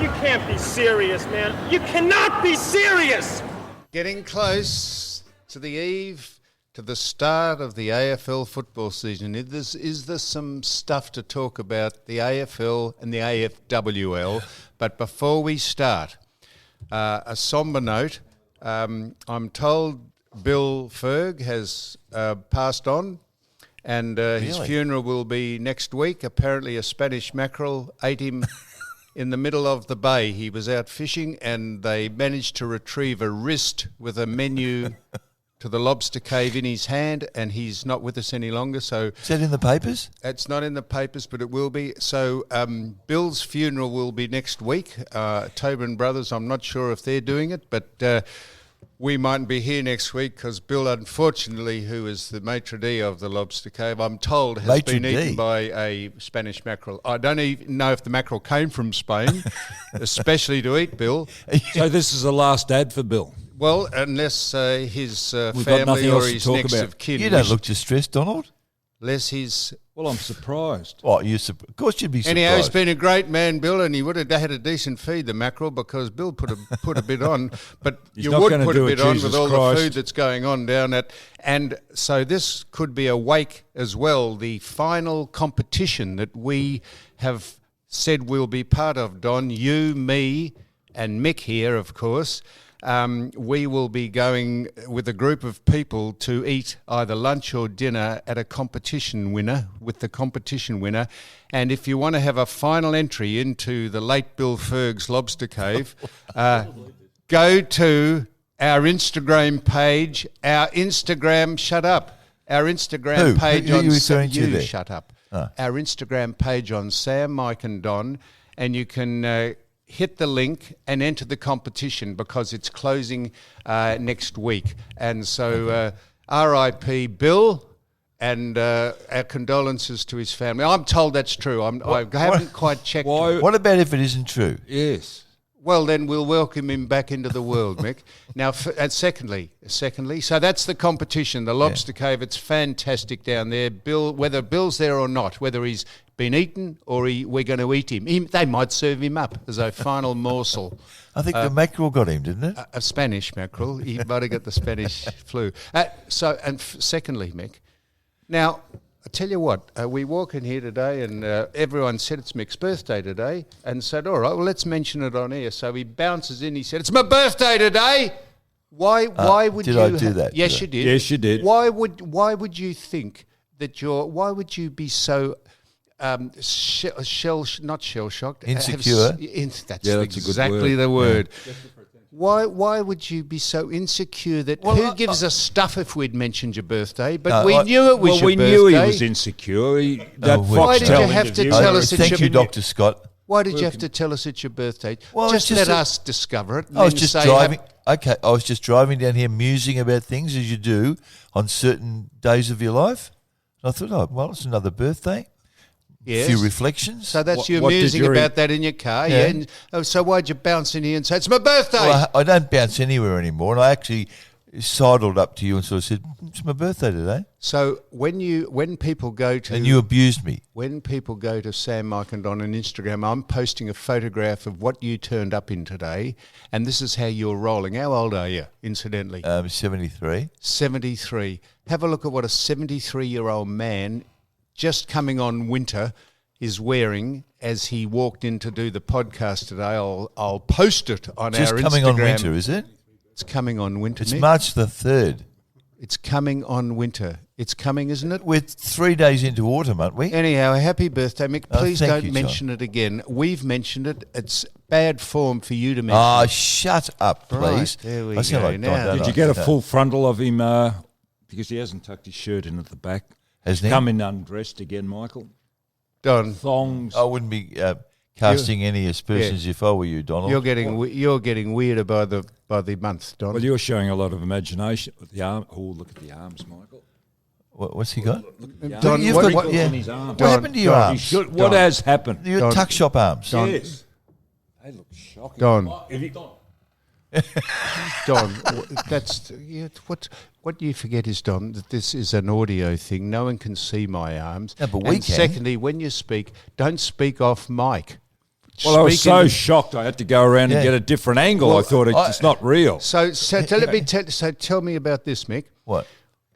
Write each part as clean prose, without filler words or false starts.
You can't be serious, man. You cannot be serious! Getting close to the eve, to the start of the AFL football season. Is there some stuff to talk about the AFL and the AFWL? But before we start, a sombre note. I'm told Bill Ferg has passed on, and his funeral will be next week. Apparently a Spanish mackerel ate him in the middle of the bay. He was out fishing and they managed to retrieve a wrist with a menu to the lobster cave in his hand, and he's not with us any longer. So is that in the papers? It's not in the papers, but it will be. So Bill's funeral will be next week. Tobin Brothers, I'm not sure if they're doing it, but we mightn't be here next week because Bill, unfortunately, who is the maitre d' of the lobster cave, I'm told has been eaten by a Spanish mackerel. I don't even know if the mackerel came from Spain, especially to eat Bill. So this is the last ad for Bill? Well, unless his family or his next of kin. You don't look distressed, Donald. Unless his... Well, I'm surprised. Oh, of course you'd be surprised. Anyhow, he's been a great man, Bill, and he would have had a decent feed, the mackerel, because Bill put a bit on. But you would put a bit on with all the food that's going on down at... And so this could be a wake as well, the final competition that we have said we'll be part of, Don. You, me, and Mick here, of course. We will be going with a group of people to eat either lunch or dinner at a competition winner, with the competition winner. And if you want to have a final entry into the late Bill Ferg's Lobster Cave, go to our Instagram page, our Instagram page Who on are you referring to there? Shut up. Our Instagram page on Sam, Mike and Don, and you can... hit the link and enter the competition because it's closing next week. And so R.I.P. Bill, and our condolences to his family. I'm told that's true. I haven't quite checked. What about if it isn't true? Yes. Well, then we'll welcome him back into the world, Mick. Now, secondly, so that's the competition, the Lobster Cave. It's fantastic down there. Bill, whether Bill's there or not, whether he's been eaten or we're going to eat him, they might serve him up as a final morsel. I think the mackerel got him, didn't it? A Spanish mackerel. He might have got the Spanish flu. Secondly, Mick, now, I tell you what, we walk in here today and everyone said it's Mick's birthday today and said, all right, well, let's mention it on air. So he bounces in, he said, it's my birthday today. Why would you... Did I do that? Yes, you did. Yes, you did. Why would you think that why would you be so... not shell-shocked. Insecure? That's exactly the word. Yeah. Why would you be so insecure that who gives a stuff if we'd mentioned your birthday? But we knew it was your birthday. Well, we knew he was insecure. Why did you have to tell us it's your birthday? Thank you, Dr. Scott. Why did you have to tell us it's your birthday? Well, just let us discover it. I was just driving. I was just driving down here musing about things as you do on certain days of your life. And I thought, well, it's another birthday. Yes. A few reflections. So that's you musing about that in your car, yeah. And, so why'd you bounce in here and say, it's my birthday? Well, I don't bounce anywhere anymore. And I actually sidled up to you and sort of said, it's my birthday today. So when people go to... And you abused me. When people go to Sam, Mike and Don on Instagram, I'm posting a photograph of what you turned up in today. And this is how you're rolling. How old are you, incidentally? 73. 73. Have a look at what a 73-year-old man... just coming on winter is wearing as he walked in to do the podcast today. I'll post it on our Instagram. Just coming on winter, is it? It's coming on winter, It's Nick. March the 3rd. It's coming on winter. It's coming, isn't it? We're 3 days into autumn, aren't we? Anyhow, happy birthday, Mick. Please don't mention John. it again. We've mentioned it. It's bad form for you to mention it. Oh, shut up, please. Right, there we go. Like Now, did you get a full frontal of him because he hasn't tucked his shirt in at the back? Hasn't he? Come in undressed again, Michael. Don. Thongs. I wouldn't be casting any aspersions if I were you, Donald. You're getting weirder by the month, Don. Well, you're showing a lot of imagination with the arm. Oh, look at the arms, Michael. What's he got? Don, You've what, got, on his arms. What happened to your arms? What has happened? Your tuck shop arms. Don. Yes. They look shocking. Don. Don, that's what you forget is, Don, that this is an audio thing. No one can see my arms. No, but we can. Secondly, when you speak, don't speak off mic. Well, I was so shocked I had to go around and get a different angle. Well, I thought it's not real. So tell me about this, Mick. What?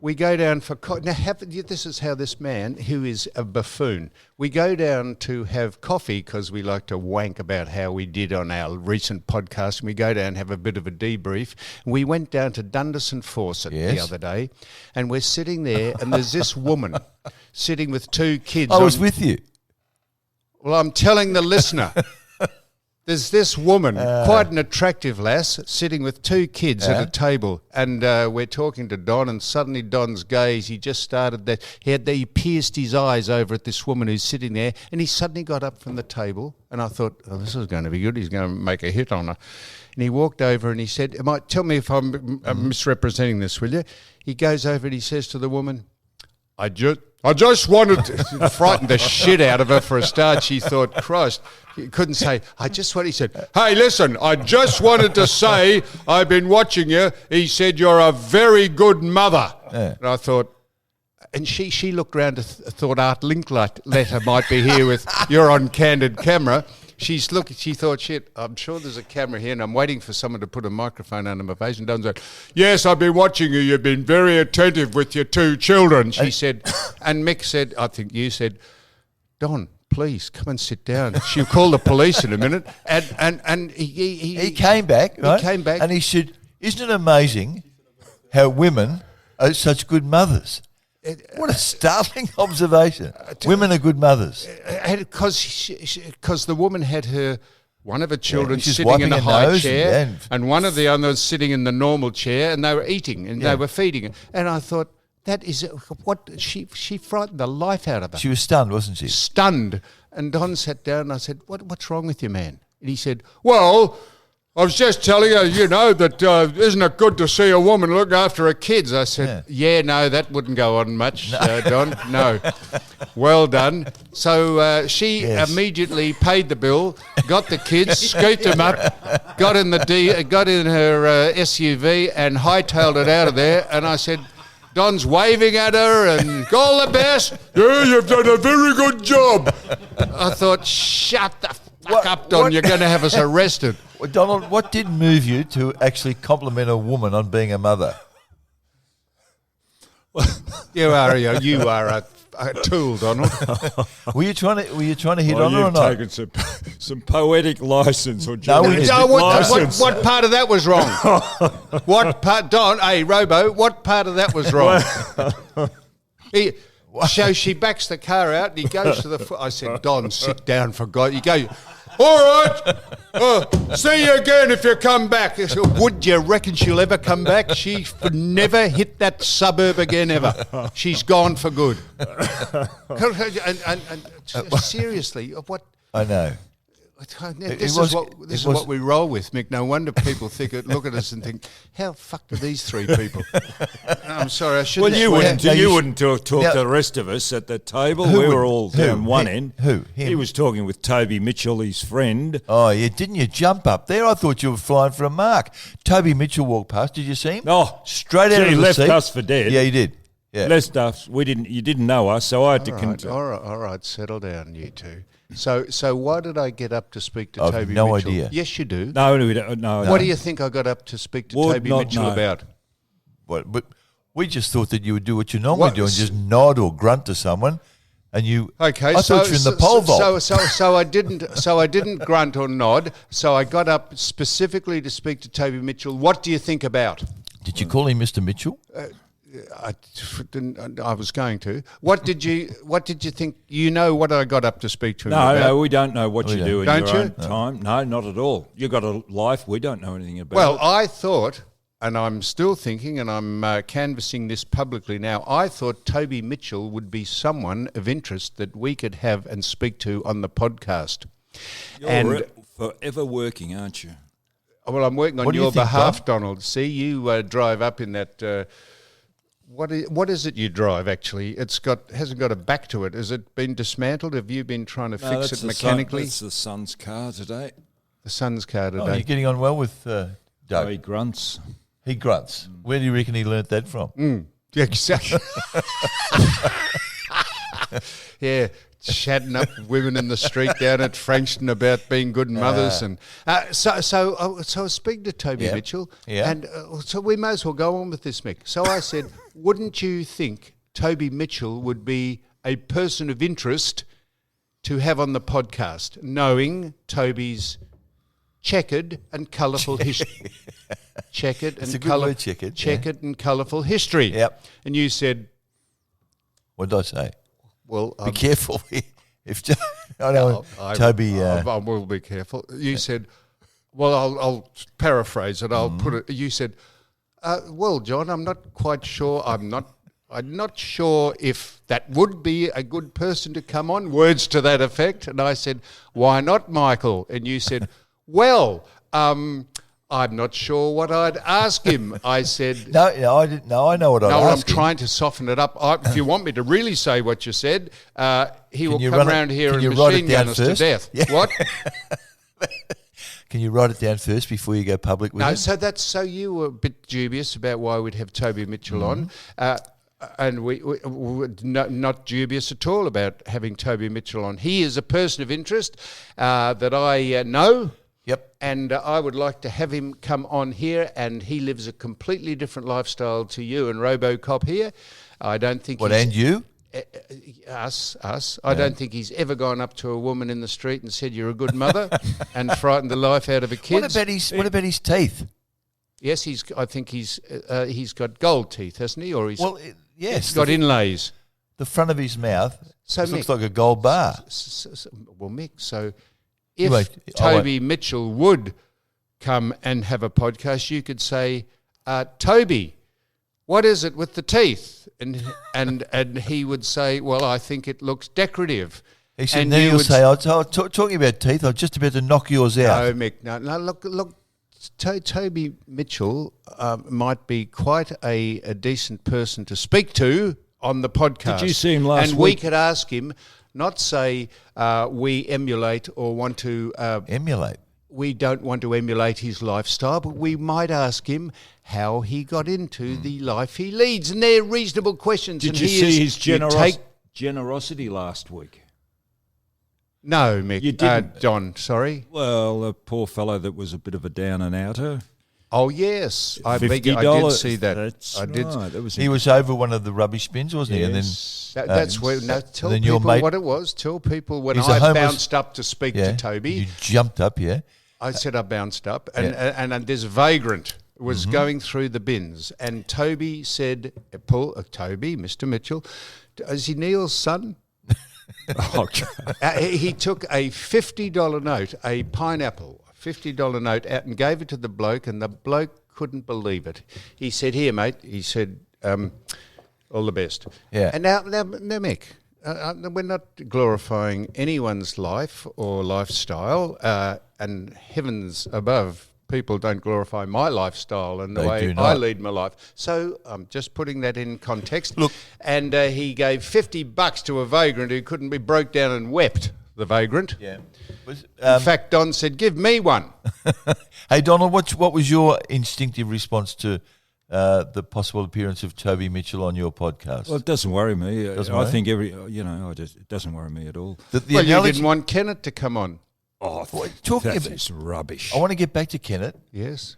We go down for this is how this man, who is a buffoon, we go down to have coffee because we like to wank about how we did on our recent podcast. And we go down and have a bit of a debrief. We went down to Dundas and Fawcett the other day, and we're sitting there, and there's this woman sitting with 2 kids. I was with you. Well, I'm telling the listener. There's this woman, quite an attractive lass, sitting with 2 kids at a table, and we're talking to Don, and suddenly Don's gaze, he just started that, he pierced his eyes over at this woman who's sitting there, and he suddenly got up from the table, and I thought, oh, this is going to be good, he's going to make a hit on her. And he walked over and he said, tell me if I'm misrepresenting this, will you? He goes over and he says to the woman, I just wanted to frighten the shit out of her for a start. She thought, Christ, he couldn't say, he said, hey, listen, I just wanted to say I've been watching you. He said, you're a very good mother. Yeah. And I thought, and she looked around and thought Art Linkletter might be here with, you're on candid camera. She thought, shit, I'm sure there's a camera here and I'm waiting for someone to put a microphone under my face. And Don's like, yes, I've been watching you. You've been very attentive with your 2 children. She said, and Mick said, I think you said, Don, please come and sit down. She'll call the police in a minute. And he came back, right? He came back. And he said, isn't it amazing how women are such good mothers? What a startling observation. Women are good mothers. Because the woman had one of her children sitting in a high chair and one of the others sitting in the normal chair, and they were eating and they were feeding her. And I thought, that is what she frightened the life out of her. She was stunned, wasn't she? Stunned. And Don sat down and I said, what's wrong with you, man? And he said, well, I was just telling her, that isn't it good to see a woman look after her kids? I said, no, that wouldn't go on much, Don. No. Well done. So she immediately paid the bill, got the kids, scooped them up, got in her SUV and hightailed it out of there. And I said, Don's waving at her and all the best. Yeah, you've done a very good job. I thought, shut the fuck up, Don. You're going to have us arrested. Well, Donald, what did move you to actually compliment a woman on being a mother? You are a tool, Donald. Were you trying to hit on her or not? You've taken some poetic license or license. What part of that was wrong? What part, Don? Hey, Robo, what part of that was wrong? So she backs the car out and he goes to the. I said, Don, sit down for God. You go. All right. See you again if you come back. I said, would you reckon she'll ever come back? She never hit that suburb again ever. She's gone for good. And seriously, what? I know. This is what we roll with, Mick. No wonder people look at us and think, how fuck are these 3 people? I'm sorry, I shouldn't. Well, you wouldn't talk to the rest of us at the table. We were all down one end. Who? Him? He was talking with Toby Mitchell, his friend. Oh, yeah, didn't you jump up there? I thought you were flying for a mark. Toby Mitchell walked past. Did you see him? Oh, straight out of the seat. He left us for dead. Yeah, he did. Yeah. Left us. You didn't know us, so I had to continue. All right, settle down, you two. So why did I get up to speak to Toby Mitchell? No idea. Yes, you do. No, we don't. No. What do you think I got up to speak to Toby Mitchell about? But we just thought that you would do what you normally do and just nod or grunt to someone, and you. Okay, I thought you were in the pole vault. So I didn't. So I didn't grunt or nod. So I got up specifically to speak to Toby Mitchell. What do you think about? Did you call him Mr. Mitchell? I didn't. I was going to. What did you think? You know what I got up to speak to him about? No, we don't know what you do in your own time. No, not at all. You got a life. We don't know anything about. Well, it. I thought, and I'm still thinking, and I'm canvassing this publicly now. I thought Toby Mitchell would be someone of interest that we could have and speak to on the podcast. You're forever working, aren't you? Well, I'm working on your behalf, Donald. See, you drive up in that. What is it you drive, actually? Hasn't got a back to it. Has it been dismantled? Have you been trying to fix it mechanically? That's the son's car today. The son's car today. Oh, you're getting on well with Doug. Oh, he grunts. He grunts. Where do you reckon he learnt that from? Yeah, exactly. Yeah. chatting up women in the street down at Frankston about being good mothers. And so I was speaking to Toby Mitchell, and so we may as well go on with this, Mick. So I said, wouldn't you think Toby Mitchell would be a person of interest to have on the podcast, knowing Toby's checkered and colourful history? Checkered and colourful history. Yep. And you said, what did I say? Well, be careful. If Toby, I will be careful. You said, well, I'll paraphrase it. I'll put it. You said, well, John, I'm not quite sure. I'm not sure if that would be a good person to come on. Words to that effect. And I said, why not, Michael? And you said, well, I'm not sure what I'd ask him. I said... No, I didn't. No, I know what I'd ask him. I'm trying to soften it up. If you want me to really say what you said, he will come around here and machine gun us to death. Yeah. What? Can you write it down first before you go public with it? So you were a bit dubious about why we'd have Toby Mitchell on. And we not dubious at all about having Toby Mitchell on. He is a person of interest that I know. Yep. And I would like to have him come on here, and he lives a completely different lifestyle to you and RoboCop here. I don't think and you? Us. I don't think he's ever gone up to a woman in the street and said, you're a good mother, and frightened the life out of her kids. What about his teeth? Yes, I think he's got gold teeth, hasn't he? Or yes. He's got inlays. The front of his mouth looks like a gold bar. Well, Mick, so... If Toby Mitchell would come and have a podcast, you could say, Toby, what is it with the teeth? And he would say, well, I think it looks decorative. He said, then you'll say, talking about teeth, I'm just about to knock yours out. No, Mick, no, look, Toby Mitchell might be quite a decent person to speak to on the podcast. Did you see him last week? And we could ask him... Not say we emulate or want to... emulate? We don't want to emulate his lifestyle, but we might ask him how he got into the life he leads. And they're reasonable questions. Did you see his generosity last week? No, Mick. You didn't? Don, sorry. Well, a poor fellow that was a bit of a down and outer. Oh, yes. I did see that. That's I did. Right. He was over one of the rubbish bins, wasn't he? And then that's where. No, tell people what it was. Tell people when I bounced up to speak to Toby. You jumped up, yeah. I said I bounced up, and this vagrant was going through the bins, and Toby said, Toby, Mr. Mitchell, is he Neil's son? He took a $50 note, a pineapple, $50 note out and gave it to the bloke, and the bloke couldn't believe it. He said, here, mate. He said, all the best. Yeah. And now Mick, we're not glorifying anyone's life or lifestyle, and heavens above, people don't glorify my lifestyle and the way I lead my life. So I'm just putting that in context. Look. And he gave $50 to a vagrant who couldn't be broke down and wept, the vagrant. Yeah. In fact, Don said, give me one. Hey, Donald, what was your instinctive response to the possible appearance of Toby Mitchell on your podcast? Well, it doesn't worry me. I think it doesn't worry me at all. You didn't want Kenneth to come on. Oh, that's rubbish. I want to get back to Kenneth. Yes.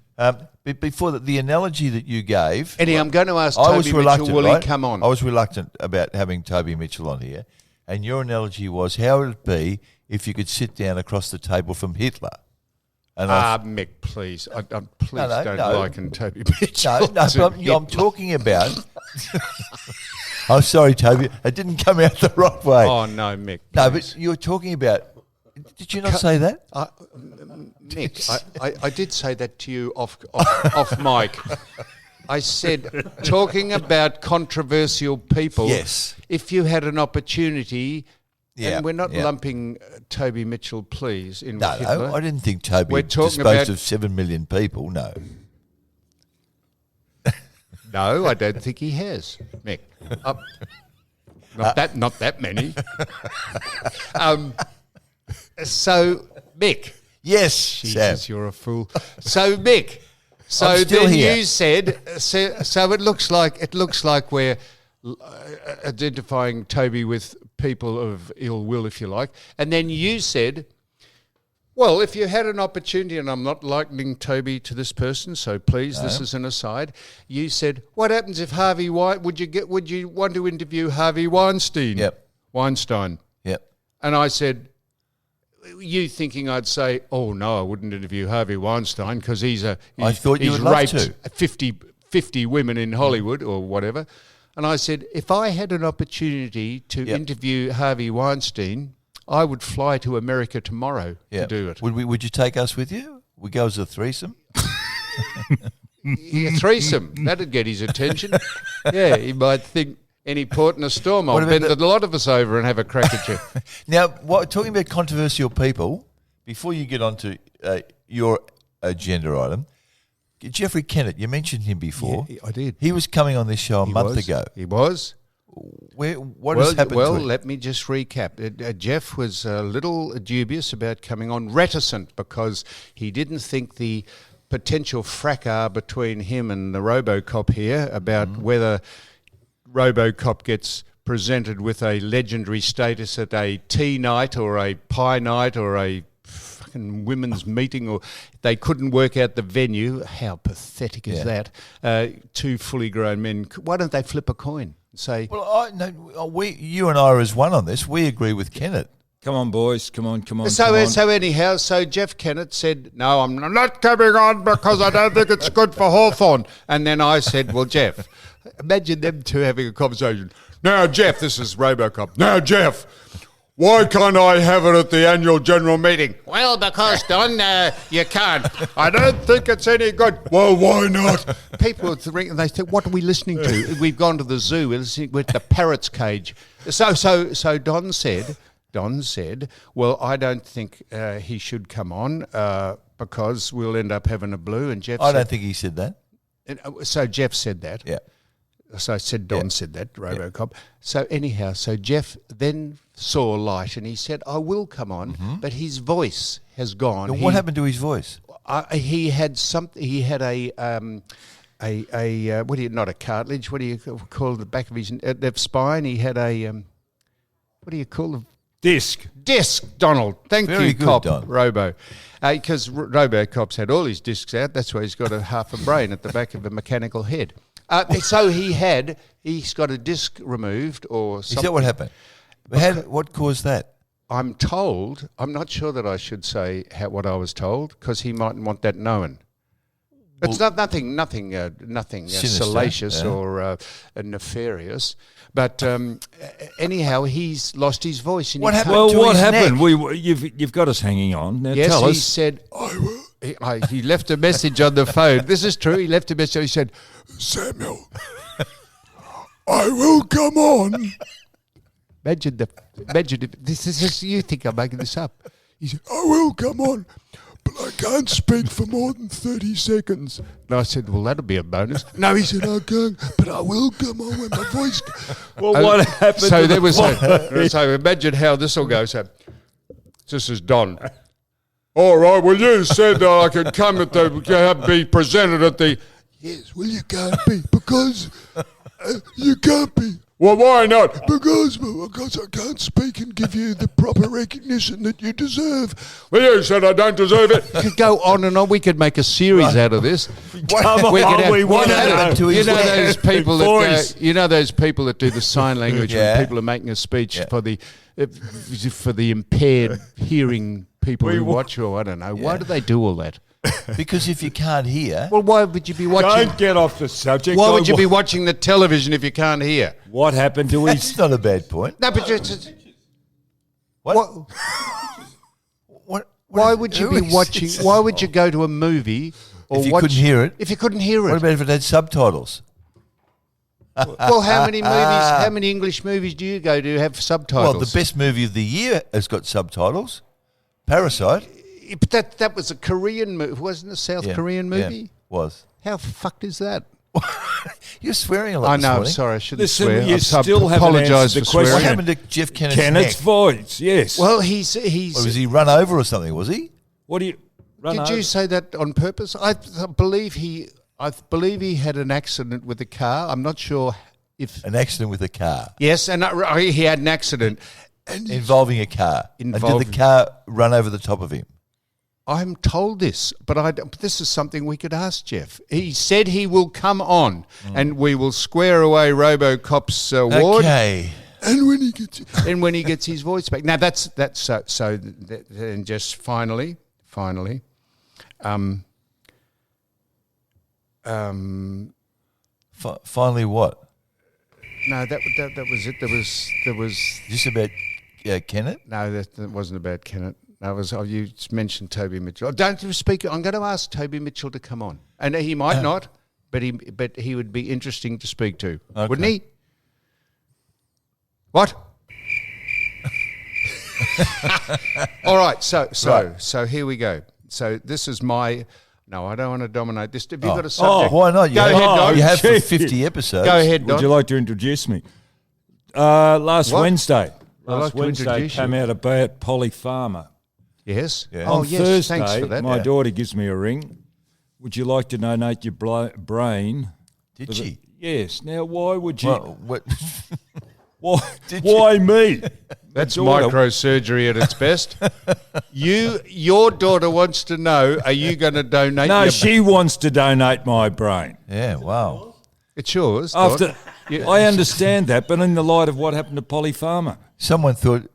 Before the analogy that you gave... Eddie, I'm going to ask Toby Mitchell, will he come on? I was reluctant about having Toby Mitchell on here, and your analogy was, how would it be if you could sit down across the table from Hitler? Mick, please. Don't liken Toby Mitchell. I'm talking about... I'm sorry, Toby. It didn't come out the right way. Oh, no, Mick. No, but you were talking about... Did you not say that? Mick, I did say that to you off mic. I said, talking about controversial people, yes. If you had an opportunity... Yeah, and we're not lumping Toby Mitchell, please, in with Hitler. No, I didn't think Toby disposed of 7 million people, no. No, I don't think he has, Mick. Not that many. So, Mick. Yes, Jesus, Sam. you're a fool. So, Mick, you said, so it looks like we're identifying Toby with people of ill will, if you like. And then you said, well, if you had an opportunity, and I'm not likening Toby to this person, so please, this is an aside. You said, what happens if Harvey would you want to interview Harvey Weinstein? Yep. Weinstein. Yep. And I said, you thinking I'd say, oh no, I wouldn't interview Harvey Weinstein because he's raped 50 women in Hollywood or whatever. And I said, if I had an opportunity to interview Harvey Weinstein, I would fly to America tomorrow to do it. Would you take us with you? We go as a threesome? Yeah, threesome. That'd get his attention. Yeah, he might think any port in a storm. I'll bend a lot of us over and have a crack at you. Now, talking about controversial people, before you get on to your agenda item, Jeffrey Kennett, you mentioned him before. Yeah, I did. He was coming on this show a month ago. He was. What has happened to him? Well, let me just recap. Jeff was a little dubious about coming on, reticent, because he didn't think the potential fracas between him and the RoboCop here about whether RoboCop gets presented with a legendary status at a tea night or a pie night or a fucking women's meeting, or they couldn't work out the venue. How pathetic is that? Two fully grown men. Why don't they flip a coin? Say, well, you and I are as one on this. We agree with Kennett. Come on, boys. Come on. So anyhow, Jeff Kennett said, no, I'm not coming on because I don't think it's good for Hawthorne. And then I said, well, Jeff, imagine them two having a conversation. Now, Jeff, this is RoboCop. Now, Jeff, why can't I have it at the annual general meeting? Well, because, Don, you can't. I don't think it's any good. Well, why not? People think, they say, what are we listening to? We've gone to the zoo. We're listening with the parrot's cage. So Don said, well, I don't think he should come on because we'll end up having a blue. And Jeff I don't think he said that. So Jeff said that. Yeah. So I said Don said that, RoboCop. So anyhow, Jeff then saw light and he said, I will come on, but his voice has gone. What happened to his voice? He had something. He had not a cartilage? What do you call the back of his spine? He had a what do you call the disc? Disc, Donald. Thank Very you, good, Cop, Don. Robo. Because RoboCop's had all his discs out. That's why he's got half a brain at the back of a mechanical head. So he's got a disc removed or something. Is that what happened? What caused that? I'm told, I'm not sure that I should say what I was told because he mightn't want that known. It's nothing Sinister, salacious or nefarious. But anyhow, he's lost his voice. What happened? Well, to what his happened? neck? You've got us hanging on. Now yes, tell he us. said, I will. He left a message on the phone. This is true. He left a message. He said, Samuel, I will come on. Imagine if this is you think I'm making this up. He said, I will come on, but I can't speak for more than 30 seconds. And I said, well, that'll be a bonus. No, he said, I can't, but I will come on when my voice... Well, what happened so to there the was so imagine how this will go. So this is Don. All right, well, you said that I could come be presented at the... Yes, well, you can't be because you can't be. Well, why not? Because I can't speak and give you the proper recognition that you deserve. Well, you said I don't deserve it. You could go on and on. We could make a series out of this. What happened to his those people that those people that do the sign language when people are making a speech for the impaired hearing people who watch, or I don't know. Why do they do all that? Because if you can't hear... Well, why would you be watching... Don't get off the subject. Why would you be watching the television if you can't hear? What happened to his... That's not a bad point. No, but just... What? Why would you be watching... Why would you go to a movie or if you watch... couldn't hear it? If you couldn't hear it. What about if it had subtitles? Well, how many English movies do you go to have subtitles? Well, the best movie of the year has got subtitles. Parasite. But that was a Korean movie, wasn't it? A South Korean movie? Yeah, was. How fucked is that? You're swearing a lot. I know. This morning. I'm sorry. I shouldn't Listen, swear. you still haven't answered the question. What happened to Jeff Kennett's Kennett's neck? voice, yes. Well, he's. Was he run over or something? Was he? What do you? Did you say that on purpose? I believe he had an accident with a car. I'm not sure An accident with a car. Yes, and he had an accident. Involving a car. And did the car run over the top of him? I'm told this, but this is something we could ask Jeff. He said he will come on and we will square away RoboCop's award. Okay. And when he gets his voice back. Now that's so. Then just finally. Finally, what? No, that was it. There was. Just about Kennett? No, that wasn't about Kennett. That was you mentioned Toby Mitchell. Don't speak. I'm going to ask Toby Mitchell to come on, and he might not, but he would be interesting to speak to, wouldn't he? What? All right. So here we go. So this is my. No, I don't want to dominate this. Have you got a subject? Why not? Go ahead, Don. You have for 50 episodes. Go ahead, Don. Would you like to introduce me? Last Wednesday you. came out about Polly Farmer. Yes. Yeah. On yes. Thursday, Thanks for that. my daughter gives me a ring. Would you like to donate your brain? Did she? Yes. Now, why would you? Well, what? Why me? That's microsurgery at its best. Your daughter wants to know, are you going to donate No, your she wants to donate my brain. Yeah, wow. It's yours. After I understand that, but in the light of what happened to Polly Farmer. Someone thought...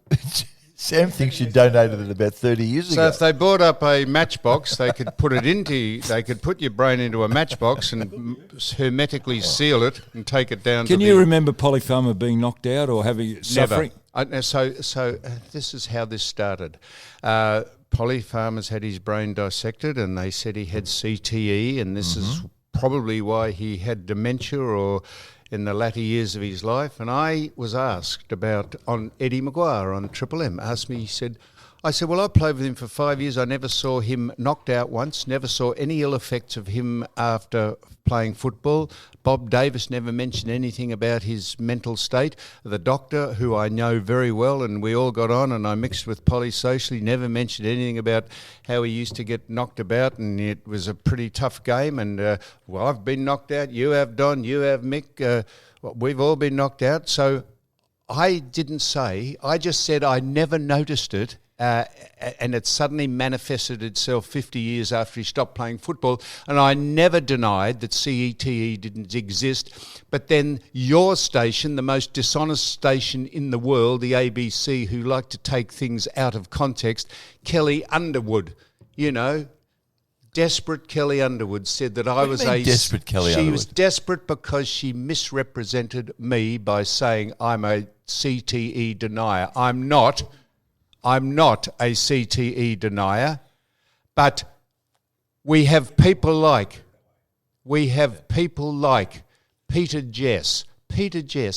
Sam thinks you donated it about 30 years ago. So if they bought up a matchbox, they could put your brain into a matchbox and hermetically seal it and take it down. Can you remember Polly Farmer being knocked out or having suffering? So this is how this started. Polly Farmer's had his brain dissected, and they said he had CTE, and this is probably why he had dementia or in the latter years of his life. And I was asked about on Eddie Maguire on Triple M. Asked me, I said, well, I played with him for 5 years. I never saw him knocked out once, never saw any ill effects of him after playing football. Bob Davis never mentioned anything about his mental state. The doctor, who I know very well, and we all got on, and I mixed with Polly socially, never mentioned anything about how he used to get knocked about, and it was a pretty tough game. And, well, I've been knocked out. You have, Don. You have, Mick. We've all been knocked out. So I didn't say. I just said I never noticed it. And it suddenly manifested itself 50 years after he stopped playing football. And I never denied that CETE didn't exist. But then your station, the most dishonest station in the world, the ABC, who like to take things out of context, Kelly Underwood, desperate Kelly Underwood said that I was a desperate Kelly She Underwood? was desperate because she misrepresented me by saying I'm a CTE denier. I'm not a CTE denier, but we have people like Peter Jess,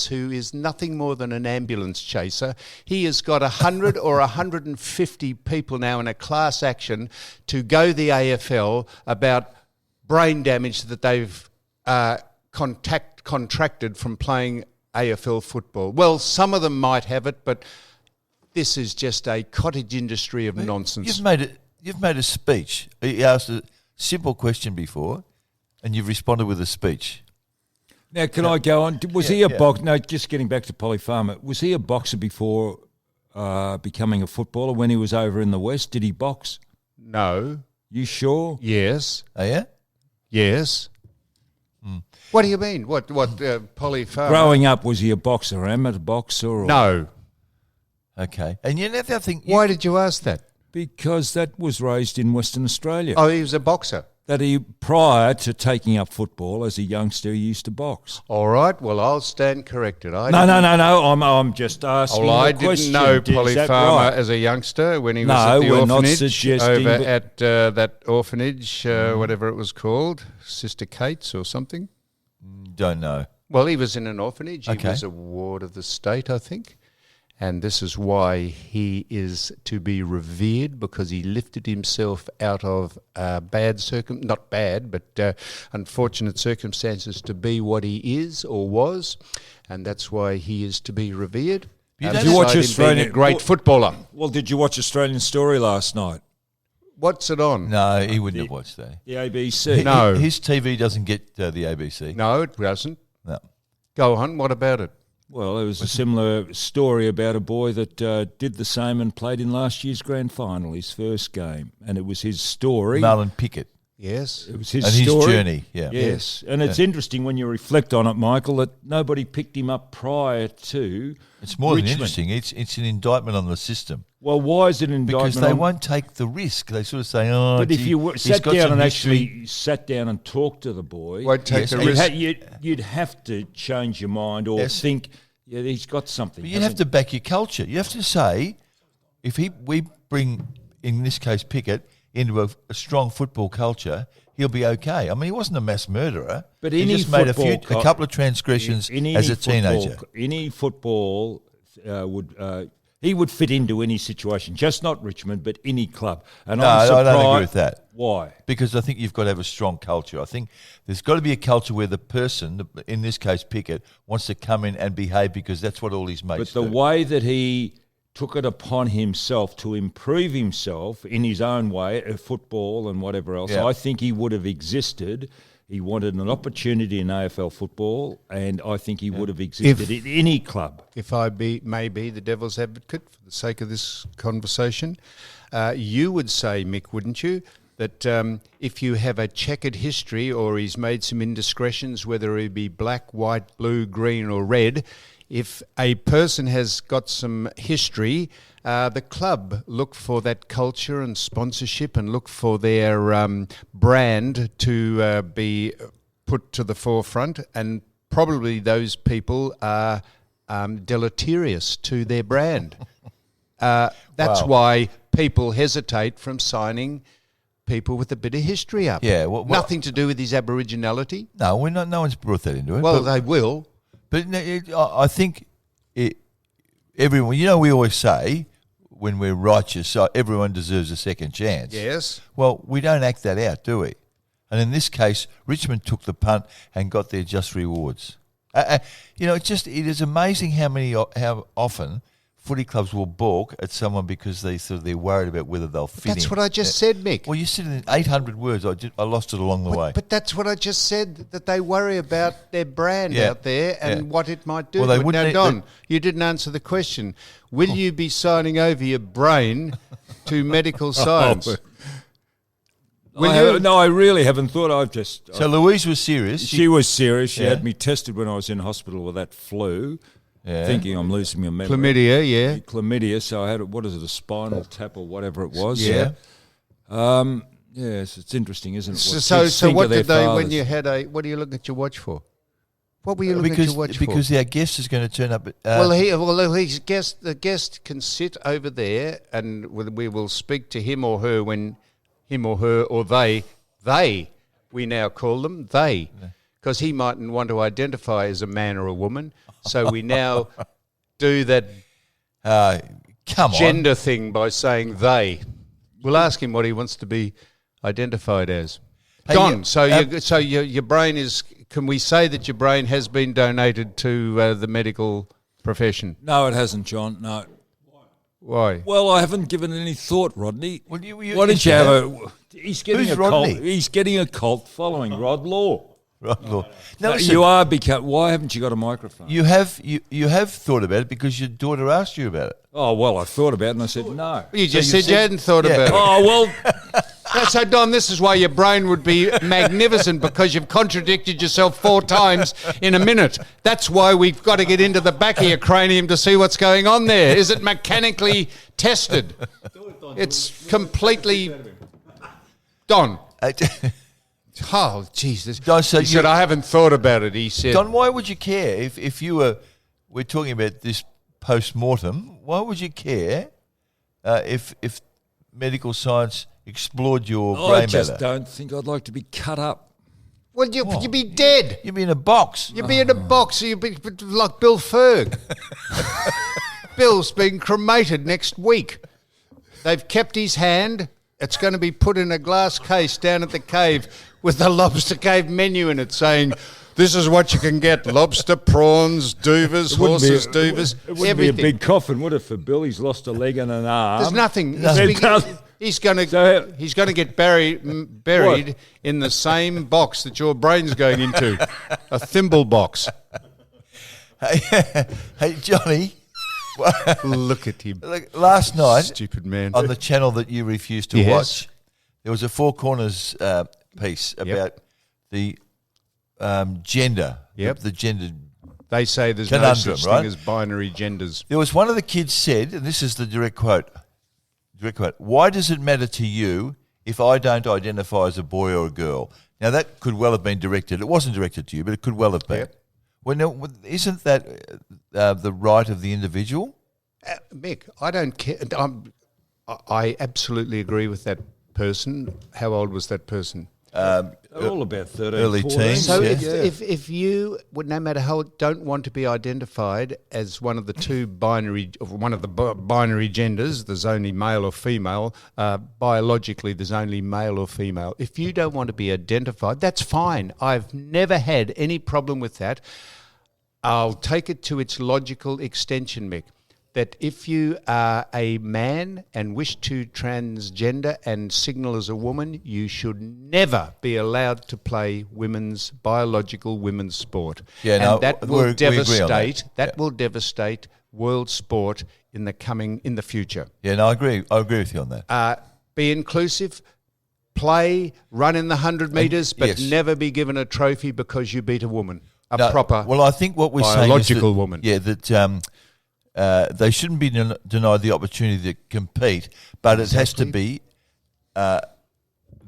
who is nothing more than an ambulance chaser. He has got 100 or 150 people now in a class action to go the AFL about brain damage that they've contracted from playing AFL football. Well, some of them might have it, but this is just a cottage industry of nonsense. You've made a speech. You asked a simple question before, and you've responded with a speech. Now, can I go on? Was he a boxer? No, just getting back to Polly Farmer. Was he a boxer before becoming a footballer when he was over in the West? Did he box? No. You sure? Yes. Oh, yeah? Yes. What do you mean? What Polly Farmer? Growing up, was he a boxer, amateur boxer? Or? No. Okay. And you never think... Why did you ask that? Because that was raised in Western Australia. Oh, he was a boxer. That he, prior to taking up football as a youngster, he used to box. All right. Well, I'll stand corrected. No. I'm just asking. Well, I didn't didn't know Polly Farmer as a youngster when he was at the orphanage over at that orphanage, whatever it was called, Sister Kate's or something. Don't know. Well, he was in an orphanage. Okay. He was a ward of the state, I think. And this is why he is to be revered, because he lifted himself out of unfortunate circumstances to be what he is or was, and that's why he is to be revered. Did you watch Australian? A great footballer. Well, did you watch Australian Story last night? What's it on? No, he wouldn't have watched that. The ABC. No. His TV doesn't get the ABC. No, it doesn't. No. Go on, what about it? Well, there was a similar story about a boy that did the same and played in last year's grand final, his first game. And it was his story. Marlon Pickett. Yes. It was his and story. his journey, yeah. Yes. And it's interesting when you reflect on it, Michael, that nobody picked him up prior to It's more Richmond. than interesting. It's an indictment on the system. Well, why is it an indictment? Because they won't take the risk. They sort of say, oh, But if gee, you he's sat got down some and history. actually sat down and talked to the boy, Won't take Yes, the and risk. you'd have to change your mind or Yes. think, yeah, he's got something. But you'd have to back your culture. You have to say, if we bring, in this case, Pickett, into a strong football culture, he'll be okay. I mean, he wasn't a mass murderer. But he any just made a football couple of transgressions as a teenager. Any football he would fit into any situation, just not Richmond, but any club. And No, I'm I surprised. don't agree with that. Why? Because I think you've got to have a strong culture. I think there's got to be a culture where the person, in this case Pickett, wants to come in and behave because that's what all his mates But the do. way that he took it upon himself to improve himself in his own way at football and whatever else, Yeah. I think he would have existed. He wanted an opportunity in AFL football, and I think he would have existed in any club. If I may be the devil's advocate for the sake of this conversation, you would say, Mick, wouldn't you, that if you have a checkered history or he's made some indiscretions, whether he be black, white, blue, green or red, if a person has got some history, the club look for that culture and sponsorship and look for their brand to be put to the forefront, and probably those people are deleterious to their brand. That's Wow. why people hesitate from signing people with a bit of history up. Yeah, well, nothing to do with his Aboriginality. No, we're not. No one's brought that into it. Well, but, they will. but I think everyone. You know, we always say when we're righteous, so everyone deserves a second chance. Yes. Well, we don't act that out, do we? And in this case, Richmond took the punt and got their just rewards. You know, it is amazing how often footy clubs will balk at someone because they're worried about whether they'll fit in. That's what I just said, Mick. Well, you said it in 800 words. I lost it along the way. But that's what I just said, that they worry about their brand Yeah. out there and Yeah. what it might do. Well, they But wouldn't now, need- Don, you didn't answer the question. Will you be signing over your brain to medical science? No, I really haven't thought. So Louise was serious. She was serious. She Yeah. had me tested when I was in hospital with that flu, thinking I'm losing my memory. Chlamydia, yeah. Chlamydia. So I had a spinal tap or whatever it was. Yeah. Yes, it's interesting, isn't it? So what did they, when you had what are you looking at your watch for? What were you looking at your watch for? Because our guest is going to turn up. The guest can sit over there, and we will speak to him or her when him or her or they we now call them they, because he mightn't want to identify as a man or a woman. So we now do that gender thing by saying they. We'll ask him what he wants to be identified as. Hey, Don, your brain is. Can we say that your brain has been donated to the medical profession? No, it hasn't, John. No. Why? Well, I haven't given it any thought, Rodney. Well, Why don't you have a? He's getting Who's a cult. Rodney? He's getting a cult following Rod Law. Right, Lord. No, listen, you are why haven't you got a microphone? You have thought about it because your daughter asked you about it. Oh well, I thought about it and I said no. You just you said you said- hadn't thought Yeah. about it. Oh well, So, Don, this is why your brain would be magnificent, because you've contradicted yourself 4 times in a minute. That's why we've got to get into the back of your cranium to see what's going on there. Is it mechanically tested? It's completely... Don. Oh, Jesus. Don, so He said, I haven't thought about it, he said. Don, why would you care if you were? We're talking about this post-mortem. Why would you care if medical science explored your I brain just matter? don't think I'd like to be cut up. Well, you'd be dead. You'd be in a box. You'd be in a box. You'd be like Bill Ferg. Bill's being cremated next week. They've kept his hand. It's going to be put in a glass case down at the cave with the Lobster Cave menu in it, saying, this is what you can get: lobster, prawns, doovers, horses, doovers, It wouldn't everything. be a big coffin, would it, for Bill? He's lost a leg and an arm. There's nothing. Nothing. He's going So- to get buried in the same box that your brain's going into, a thimble box. Hey, Johnny. Look at him. Last night, stupid man, on the channel that you refused to watch, there was a Four Corners piece about the gender. Yep. The gender. They say there's conundrum, no such right? thing as binary genders. There was one of the kids said, and this is the direct quote. Why does it matter to you if I don't identify as a boy or a girl? Now, that could well have been directed. It wasn't directed to you, but it could well have been. Yep. Well, now, isn't that the right of the individual? Mick, I don't care. I absolutely agree with that person. How old was that person? They're all about 13, early 14. teens. So Yeah. if you would, no matter how, don't want to be identified as one of the two binary, one of the binary genders, there's only male or female. Biologically, there's only male or female. If you don't want to be identified, that's fine. I've never had any problem with that. I'll take it to its logical extension, Mick, that if you are a man and wish to transgender and signal as a woman, you should never be allowed to play biological women's sport. Yeah, and no, that we will agree on devastate. that. Yeah. Will devastate world sport in the future. Yeah, no, I agree. I agree with you on that. Be inclusive. Play, run in the 100 metres, but yes. never be given a trophy because you beat a woman, proper Well, I think what we're saying is biological woman. Yeah, that they shouldn't be denied the opportunity to compete, but it has to be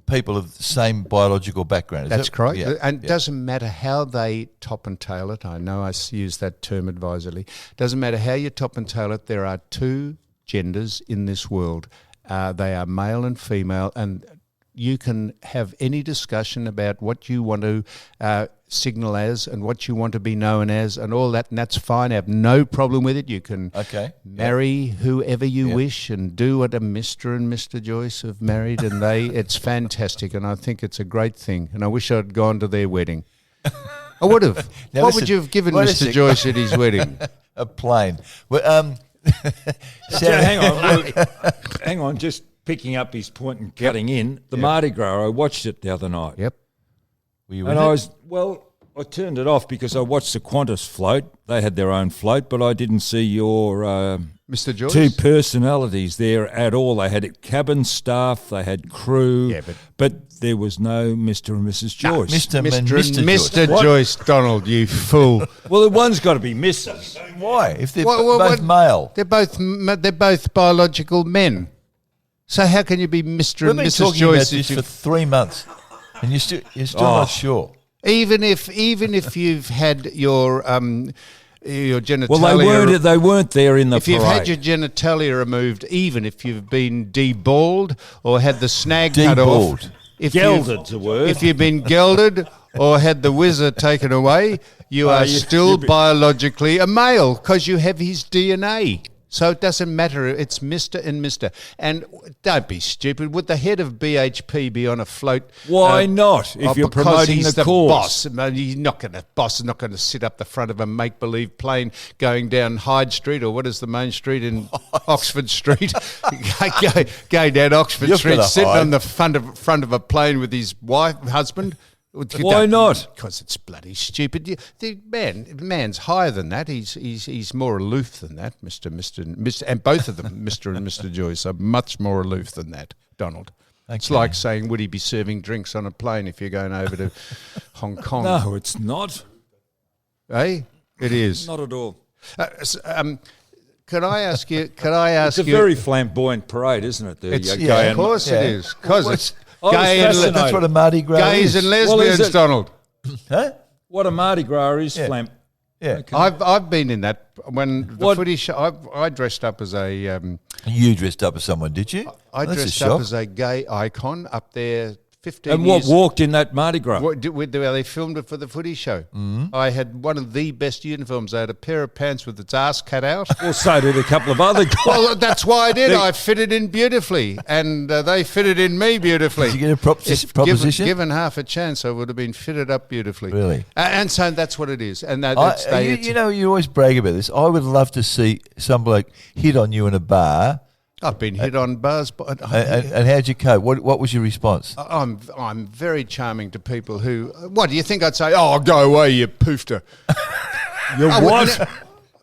people of the same biological background. That's correct. Yeah. And it doesn't matter how they top and tail it. I know I use that term advisedly. Doesn't matter how you top and tail it. There are two genders in this world. They are male and female, and you can have any discussion about what you want to signal as and what you want to be known as and all that, and that's fine. I have no problem with it. You can marry whoever you wish and do what a Mr. and Mr. Joyce have married, and it's fantastic, and I think it's a great thing, and I wish I'd gone to their wedding. I would have. What would you have given Mr. Joyce at his wedding? A plane. Well, hang on, just picking up his point and cutting in. The Mardi Gras, I watched it the other night. Yep. Were you And with it? I turned it off because I watched the Qantas float. They had their own float, but I didn't see your Mr. Joyce? two personalities there at all. They had cabin staff, they had crew, but there was no Mr. and Mrs. Joyce. Mr. Joyce, Donald, you fool. Well, the one's got to be Mrs. Why? If they're both male. They're both biological men. So how can you be Mr. and Mrs. Joyce? We've been talking about this for 3 months, and you're still not sure. Even if you've had your genitalia. Well, they weren't there in the parade. If you've had your genitalia removed, even if you've been deballed or had the snag cut off. Gelded's a word. If you've been gelded or had the whizzer taken away, you are still biologically a male because you have his DNA. So it doesn't matter. It's Mr. and Mr. And don't be stupid. Would the head of BHP be on a float? Why not? If you're promoting he's the cause. boss. He's not going to. Boss is not going to sit up the front of a make-believe plane going down Hyde Street, or what is the main street in Oxford Street? go down Oxford Street, sitting on the front of a plane with his husband. Why not? Because it's bloody stupid. The man's higher than that. He's more aloof than that, Mr. And both of them, Mr. and Mr. Joyce, are much more aloof than that, Donald. Okay. It's like saying, would he be serving drinks on a plane if you're going over to Hong Kong? No, it's not. Eh? It is. Not at all. Can I ask you? It's a very flamboyant parade, isn't it? Of course it is. Because it's... That's what a Mardi Gras gays is. and lesbians, Donald. Huh? What a Mardi Gras is, flam. Yeah. Okay. I've been in that when the footy show. I dressed up as a. You dressed up as someone, did you? I dressed up as a gay icon up there. 15 and years. what walked in that Mardi Gras? They filmed it for the footy show. Mm-hmm. I had one of the best uniforms. I had a pair of pants with its ass cut out. Well, so did a couple of other guys. Well, that's why I did. I fitted in beautifully, and they fitted in me beautifully. Did you get a proposition? Given half a chance, I would have been fitted up beautifully. Really? And so that's what it is. And you always brag about this. I would love to see some bloke hit on you in a bar. I've been hit on bars, but and how'd you cope? What was your response? I'm very charming to people who. What do you think I'd say? Oh, go away, you poofter. You're what?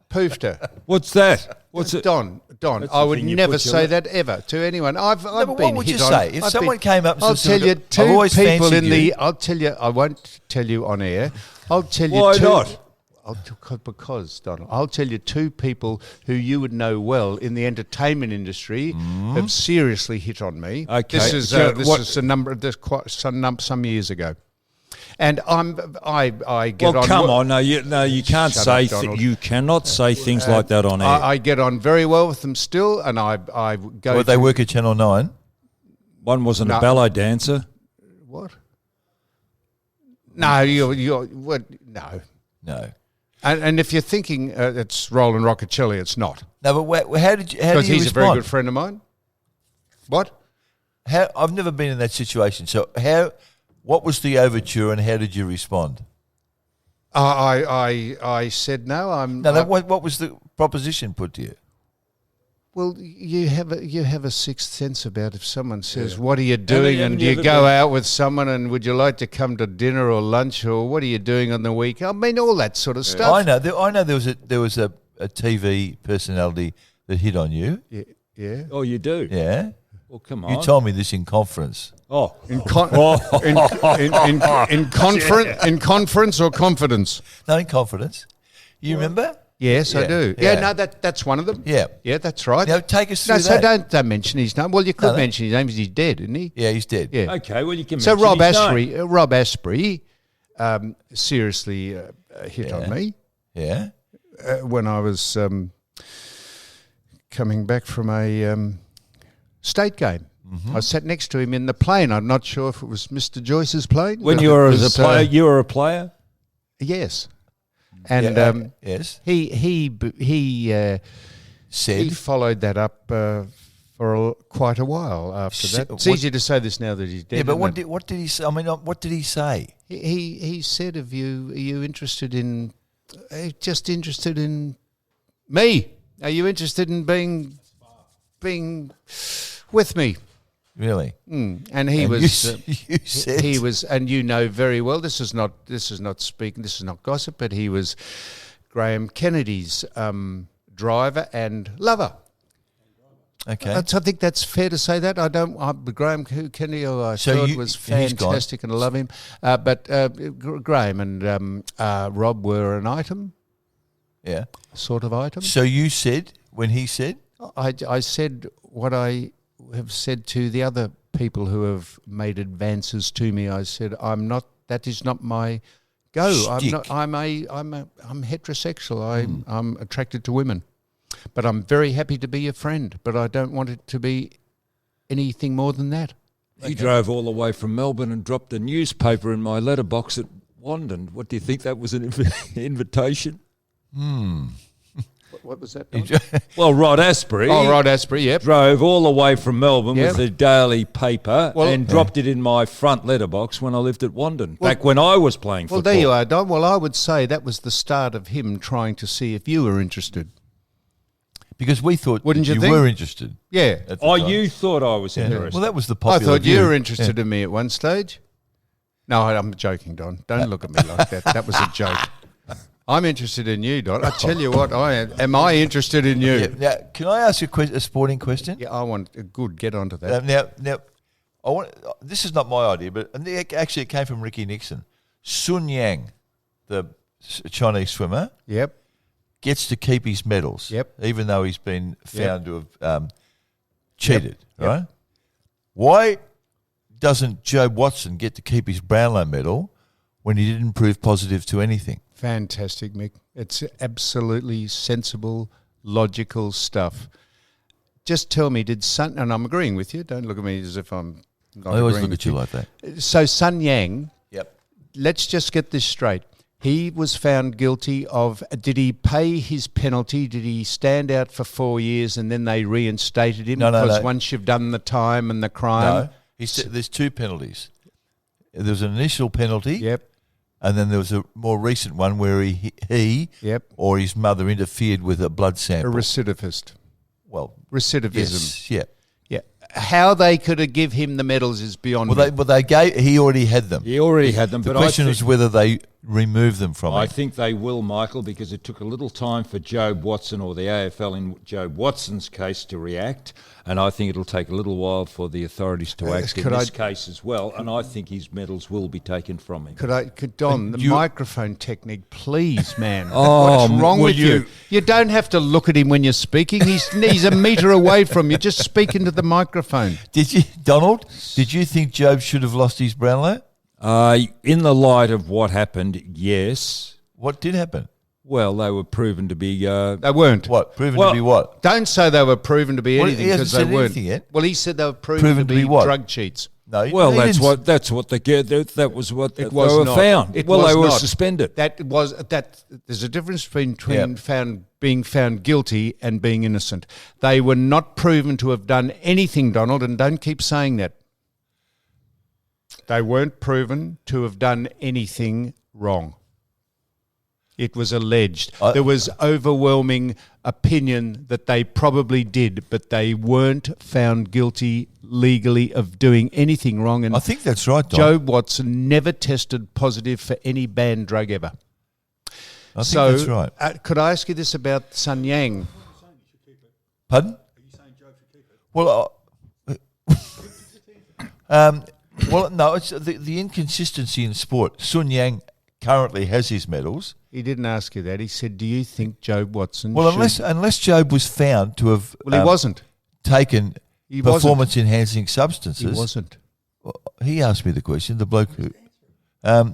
Poofed her. What's that? What's it? Don, That's I the would thing you never put say your- that ever to anyone. I've but been what would hit you on. say? If someone came up and I'll said, tell you "I've two always people fancied in the. you." I'll tell you. I won't tell you on air. I'll tell you. Why two, not? Because, Donald, I'll tell you two people who you would know well in the entertainment industry have seriously hit on me. Okay. This is So this what- is a number. This quite some years ago, and I get Well, on. come on. No, you can't Shut say. up, Donald. You cannot say things like that on air. I get on very well with them still, and I go. Well, they to- work at Channel 9. One wasn't No. a ballet dancer. What? No, you're what? No. No. And if you're thinking it's Roland Roccacelli, it's not. No, but how do Because you he's respond? a very good friend of mine. What? I've never been in that situation. So what was the overture and how did you respond? I said no. What was the proposition put to you? Well, you have a sixth sense about if someone says, "What are you doing?" haven't and you you ever go been- out with someone and would you like to come to dinner or lunch or what are you doing on the week? I mean, all that sort of stuff. I know there was a TV personality that hit on you. Yeah. Oh, you do? Yeah. Well, come on. You told me this in conference. Oh, In conference or confidence? No, in confidence. You remember? Yes, I Yeah, do. yeah. Yeah, no, that's one of them. Yeah. Yeah, that's right. Now take us through No, so that. don't mention his name. Well, you could No. mention his name because he's dead, isn't he? Yeah, he's dead. Yeah. okay. Well, you can. So mention his name. Rob Asprey seriously hit on me Yeah. when I was coming back from a state game. I sat next to him in the plane. I'm not sure if it was Mr. Joyce's plane. When but you it were was, as a player, you were a player. yes, and Yeah, yes. he Said. followed that up for quite a while after that. It's what- easy to say this now that he's dead. Yeah, but isn't it? what did he say? I mean, what did he say? He said of you, are you interested in, just interested in me? Are you interested in being with me? Really? And he And was, you said he was, and you know very well. This is not speaking. This is not gossip. But he was Graham Kennedy's driver and lover. okay. I think that's fair to say that. Graham Kennedy, who I So thought was he's gone. fantastic and I love him. But Graham and Rob were an item, Yeah. sort of item. So you said when he said, I said what I have said to the other people who have made advances to me. I said, I'm not. That is not my go. Shtick. I'm heterosexual. I'm attracted to women, but I'm very happy to be your friend. But I don't want it to be anything more than that. He drove all the way from Melbourne and dropped a newspaper in my letterbox at Wandon. What do you think that was an invitation? What was that? Well, Rod Asprey. Oh, Rod Asprey. Yep. Drove all the way from Melbourne Yep. with the daily paper Well, and dropped it in my front letterbox when I lived at Wandon, back when I was playing Well, football. there you are, Don. Well, I would say that was the start of him trying to see if you were interested. because we thought Wouldn't that you you think? were interested. Yeah. At the Oh, time. you thought I was Yeah. interested. Well, that was the I popular thought you view. were interested in me at one stage. No, I'm joking, Don. Don't look at me like that. That was a joke. I'm interested in you, Don. I tell you what, am I interested in you? Yeah. Now, can I ask you a sporting question? Yeah, I want good. Get onto that. Now, I want. This is not my idea, but actually, it came from Ricky Nixon. Sun Yang, the Chinese swimmer, Yep. gets to keep his medals. Yep. Even though he's been found to have cheated. Right? Why doesn't Joe Watson get to keep his Brownlow medal when he didn't prove positive to anything? Fantastic, Mick. It's absolutely sensible, logical stuff. Just tell me, and I'm agreeing with you. Don't look at me as if I'm not I always agreeing look with at you like that. So Sun Yang, Yep. let's just get this straight. He was found guilty of, did he pay his penalty? Did he stand out for 4 years and then they reinstated him? No. Because once you've done the time and the crime. No. There's two penalties. There was an initial penalty. Yep. And then there was a more recent one where he Yep. or his mother interfered with a blood A sample. recidivist. Well, Recidivism. yes, yeah. Yeah. How they could have give him the medals is beyond me. He already had them. He already had them, The but question I was whether they remove them from I him. think they will, Michael, because it took a little time for Jobe Watson or the AFL in Jobe Watson's case to react, and I think it'll take a little while for the authorities to act in this case as well, and I think his medals will be taken from him. Could Don, the microphone technique, please, man. Oh, what's wrong with you? You don't have to look at him when you're speaking. He's a metre away from you. Just speak into the microphone. Donald, did you think Jobe should have lost his Brownlow? In the light of what happened, yes. What did happen? Well, they were proven to be... They weren't. What? Proven to be what? Don't say they were proven to be anything because they weren't. Yet. Well, he said they were proven to be what? Drug cheats. No. Well, that's what they get. That was what they were found. They were suspended. There's a difference between being found guilty and being innocent. They were not proven to have done anything, Donald, and don't keep saying that. They weren't proven to have done anything wrong. It was alleged. There was overwhelming opinion that they probably did, but they weren't found guilty legally of doing anything wrong. And I think that's right, Don. Jobe Watson never tested positive for any banned drug ever. I think that's right. Could I ask you this about Sun Yang? Pardon? Are you saying Jobe should keep it? Well, no, it's the inconsistency in sport. Sun Yang currently has his medals. He didn't ask you that. He said, do you think Jobe Watson unless Jobe was found to have he wasn't. Taken performance-enhancing substances. He wasn't. He asked me the question, the bloke who... I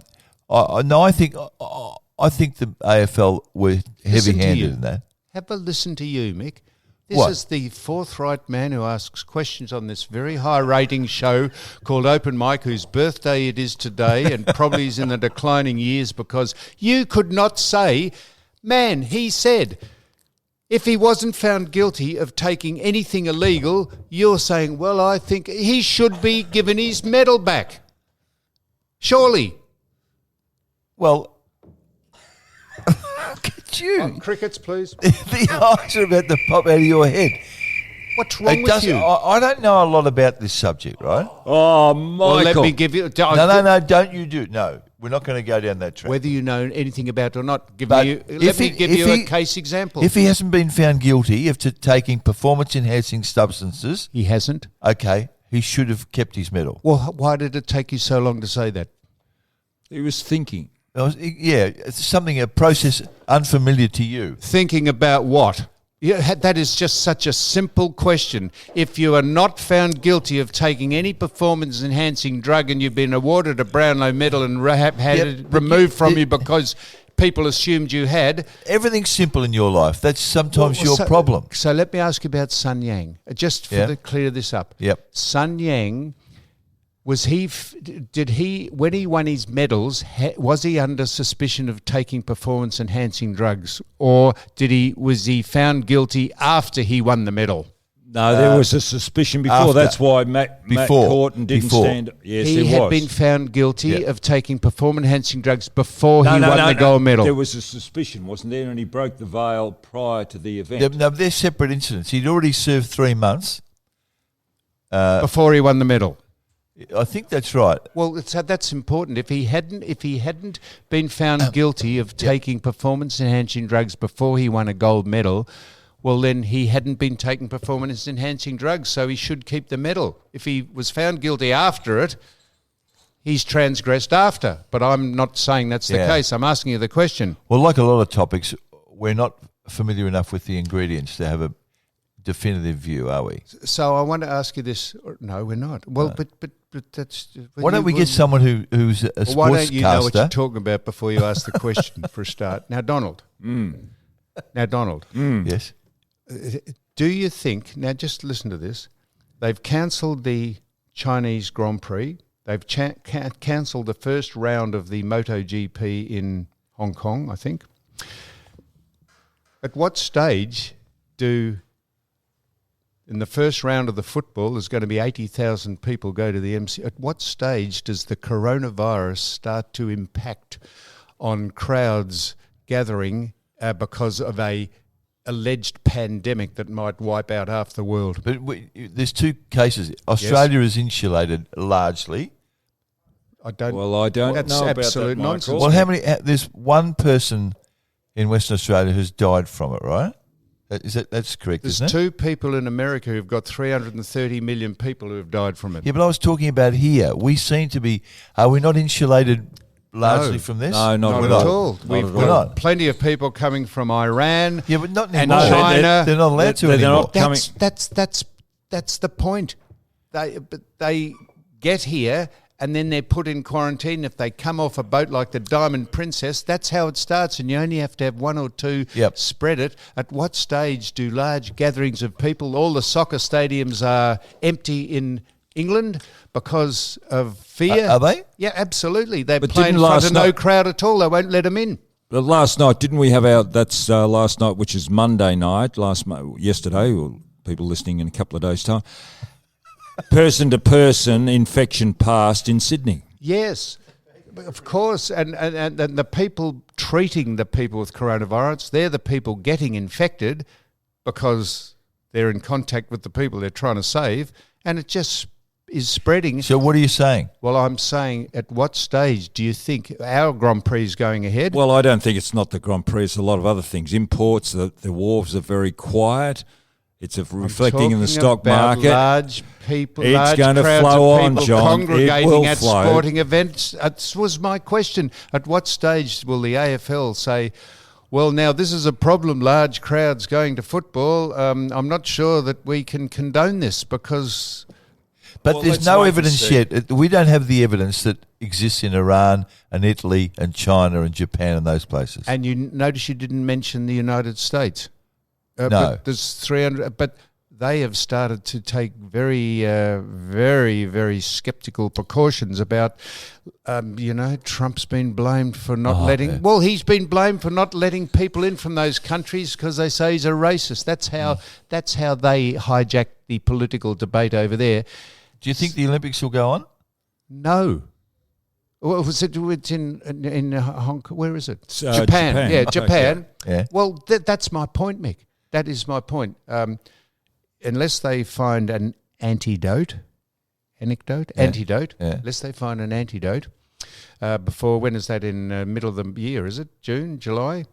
think the AFL were heavy-handed in that. Have a listen to you, Mick. This is the forthright man who asks questions on this very high-rating show called Open Mic, whose birthday it is today and probably is in the declining years because you could not say, man, he said, if he wasn't found guilty of taking anything illegal, you're saying, well, I think he should be given his medal back. Surely. Well... You. Crickets, please. The eyes are about to pop out of your head. What's wrong with you? I don't know a lot about this subject, right? Oh, Michael. Well, let me give you... No, don't you do... No, we're not going to go down that track. Whether you know anything about it or not, let me give you a case example. If he hasn't been found guilty of taking performance-enhancing substances... He hasn't? Okay, he should have kept his medal. Well, why did it take you so long to say that? He was thinking. It's something, a process unfamiliar to you. Thinking about what? Yeah, that is just such a simple question. If you are not found guilty of taking any performance-enhancing drug and you've been awarded a Brownlow medal and had it removed from you because people assumed you had... Everything's simple in your life. That's sometimes your problem. So let me ask you about Sun Yang, just to clear this up. Yep. Sun Yang... when he won his medals, was he under suspicion of taking performance-enhancing drugs, or was he found guilty after he won the medal? No, there was a suspicion before. After. That's why Matt Corton didn't stand. Yes, he had been found guilty of taking performance-enhancing drugs before he won the gold medal. There was a suspicion, wasn't there? And he broke the veil prior to the event. No, they're separate incidents. He'd already served 3 months before he won the medal. I think that's right. Well, that's important. If he hadn't been found guilty of taking performance-enhancing drugs before he won a gold medal, well, then he hadn't been taking performance-enhancing drugs, so he should keep the medal. If he was found guilty after it, he's transgressed after. But I'm not saying that's the case. I'm asking you the question. Well, like a lot of topics, we're not familiar enough with the ingredients to have a definitive view, are we? So I want to ask you this. No, we're not. Well, but that's... Why don't we get someone who's a sportscaster? Why don't you know what you're talking about before you ask the question for a start? Now, Donald. Yes. Do you think... Now, just listen to this. They've cancelled the Chinese Grand Prix. They've cancelled the first round of the MotoGP in Hong Kong, I think. At what stage in the first round of the football, there's going to be 80,000 people go to the MC. At what stage does the coronavirus start to impact on crowds gathering because of a alleged pandemic that might wipe out half the world? But there's 2 cases. Australia is insulated largely. I don't. Well, I don't That's know about absolute that, nonsense. Michael. Well, how many? There's one person in Western Australia who's died from it, right? That's correct, There's isn't it? 2 people in America who've got 330 million people who have died from it. Yeah, but I was talking about here. We seem to be. Are we not insulated largely from this? No, Not at at all. Not We've at got all. plenty of people coming from Iran. Yeah, but not and anymore. China. They're not allowed to They're anymore. not. That's the point. They get here and then they're put in quarantine. If they come off a boat like the Diamond Princess, that's how it starts, and you only have to have 1 or 2 spread it. At what stage do large gatherings of people, all the soccer stadiums are empty in England because of fear? Are they? Yeah, absolutely. They But play in didn't front of last no night- crowd at all. They won't let them in. But last night, didn't we have last night, which is Monday night, yesterday, or people listening in a couple of days' time, person-to-person infection passed in Sydney. Yes, of course. And the people treating the people with coronavirus, they're the people getting infected because they're in contact with the people they're trying to save, and it just is spreading. So what are you saying? Well, I'm saying, at what stage do you think our Grand Prix is going ahead? Well, I don't think it's not the Grand Prix. It's a lot of other things. Imports, the wharves are very quiet. It's reflecting in the stock market. Large people, It's large going to crowds flow of on, people John. It congregating will at flow. sporting events. That was my question. At what stage will the AFL say, well, now this is a problem, large crowds going to football. I'm not sure that we can condone this because... But Well, there's let's no wait and evidence see. yet. We don't have the evidence that exists in Iran and Italy and China and Japan and those places. And you notice you didn't mention the United States. No. But there's 300, but they have started to take very, very sceptical precautions about, Trump's been blamed for not letting. yeah. Well, he's been blamed for not letting people in from those countries because they say he's a racist. That's how they hijack the political debate over there. Do you think the Olympics will go on? No. Well, it's in Hong Kong. Where is it? Japan. Japan. Yeah, Japan. Okay. Yeah. Well, that's my point, Mick. That is my point. Unless they find an antidote, unless they find an antidote before, when is that, in middle of the year, is it? June, July?